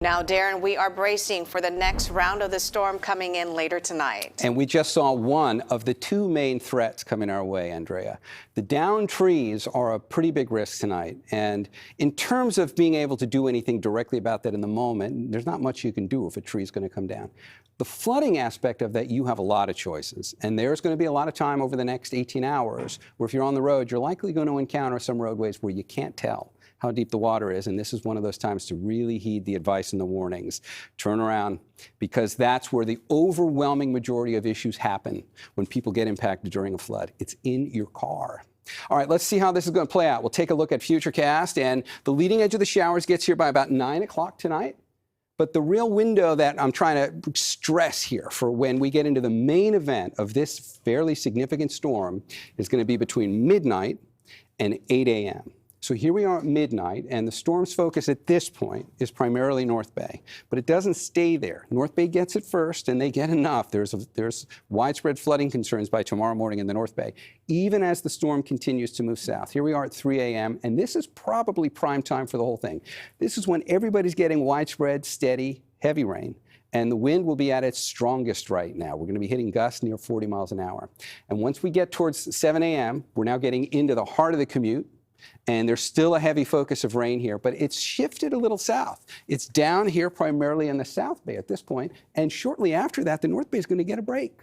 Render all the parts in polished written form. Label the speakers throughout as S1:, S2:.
S1: Now, Darren, we are bracing for the next round of the storm coming in later tonight.
S2: And we just saw one of the two main threats coming our way, Andrea. The downed trees are a pretty big risk tonight. And in terms of being able to do anything directly about that in the moment, there's not much you can do if a tree is going to come down. The flooding aspect of that, you have a lot of choices. And there's going to be a lot of time over the next 18 hours where if you're on the road, you're likely going to encounter some roadways where you can't tell how deep the water is, and this is one of those times to really heed the advice and the warnings. Turn around, because that's where the overwhelming majority of issues happen when people get impacted during a flood. It's in your car. All right, let's see how this is going to play out. We'll take a look at Futurecast, and the leading edge of the showers gets here by about 9 o'clock tonight. But the real window that I'm trying to stress here for when we get into the main event of this fairly significant storm is going to be between midnight and 8 a.m. So here we are at midnight, and the storm's focus at this point is primarily North Bay. But it doesn't stay there. North Bay gets it first, and they get enough. There's widespread flooding concerns by tomorrow morning in the North Bay, even as the storm continues to move south. Here we are at 3 a.m., and this is probably prime time for the whole thing. This is when everybody's getting widespread, steady, heavy rain. And the wind will be at its strongest right now. We're going to be hitting gusts near 40 miles an hour. And once we get towards 7 a.m., we're now getting into the heart of the commute. And there's still a heavy focus of rain here, but it's shifted a little south. It's down here primarily in the South Bay at this point, and shortly after that, the North Bay is going to get a break.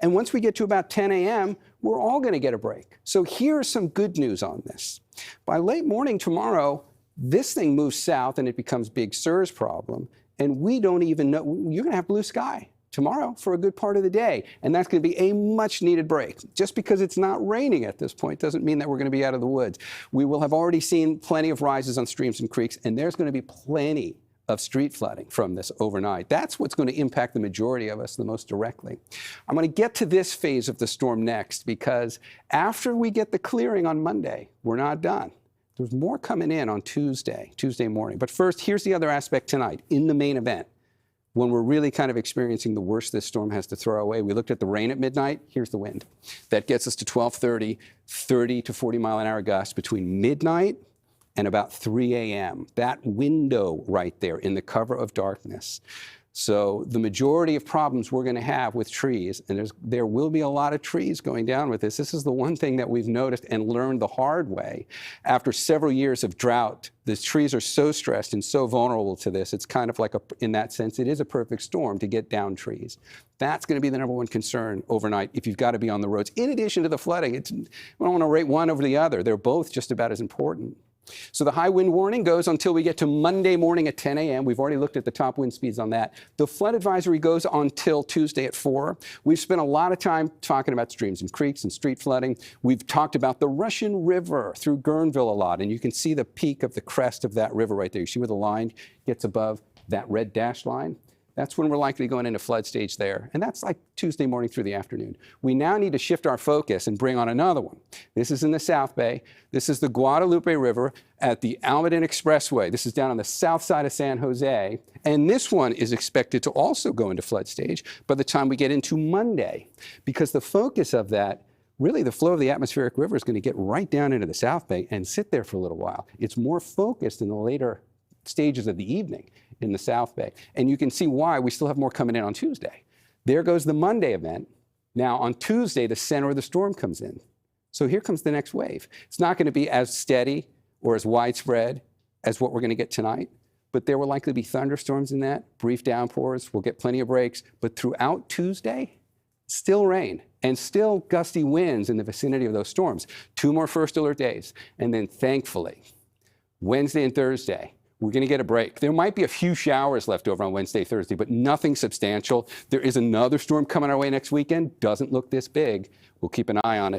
S2: And once we get to about 10 a.m., we're all going to get a break. So here's some good news on this. By late morning tomorrow, this thing moves south and it becomes Big Sur's problem, and we don't even know. You're going to have blue sky tomorrow for a good part of the day, and that's going to be a much needed break. Just because it's not raining at this point doesn't mean that we're going to be out of the woods. We will have already seen plenty of rises on streams and creeks, and there's going to be plenty of street flooding from this overnight. That's what's going to impact the majority of us the most directly. I'm going to get to this phase of the storm next, because after we get the clearing on Monday, we're not done. There's more coming in on Tuesday morning. But first, here's the other aspect tonight in the main event. When we're really kind of experiencing the worst this storm has to throw away. We looked at the rain at midnight. Here's the wind. That gets us to 12:30, 30 to 40 mile an hour gusts between midnight and about 3 a.m. That window right there in the cover of darkness. So the majority of problems we're going to have with trees, and there will be a lot of trees going down with this. This is the one thing that we've noticed and learned the hard way. After several years of drought, the trees are so stressed and so vulnerable to this. It's kind of like, in that sense, it is a perfect storm to get down trees. That's going to be the number one concern overnight if you've got to be on the roads. In addition to the flooding, I don't want to rate one over the other. They're both just about as important. So the high wind warning goes until we get to Monday morning at 10 a.m. We've already looked at the top wind speeds on that. The flood advisory goes until Tuesday at 4. We've spent a lot of time talking about streams and creeks and street flooding. We've talked about the Russian River through Guerneville a lot, and you can see the peak of the crest of that river right there. You see where the line gets above that red dashed line? That's when we're likely going into flood stage there. And that's like Tuesday morning through the afternoon. We now need to shift our focus and bring on another one. This is in the South Bay. This is the Guadalupe River at the Almaden Expressway. This is down on the south side of San Jose. And this one is expected to also go into flood stage by the time we get into Monday, because the focus of that, really the flow of the atmospheric river is going to get right down into the South Bay and sit there for a little while. It's more focused in the later stages of the evening in the South Bay. And you can see why we still have more coming in on Tuesday. There goes the Monday event. Now on Tuesday, the center of the storm comes in. So here comes the next wave. It's not going to be as steady or as widespread as what we're going to get tonight, but there will likely be thunderstorms in that, brief downpours. We'll get plenty of breaks, but throughout Tuesday, still rain and still gusty winds in the vicinity of those storms. 2 more first alert days. And then thankfully, Wednesday and Thursday, we're going to get a break. There might be a few showers left over on Wednesday, Thursday, but nothing substantial. There is another storm coming our way next weekend. Doesn't look this big. We'll keep an eye on it.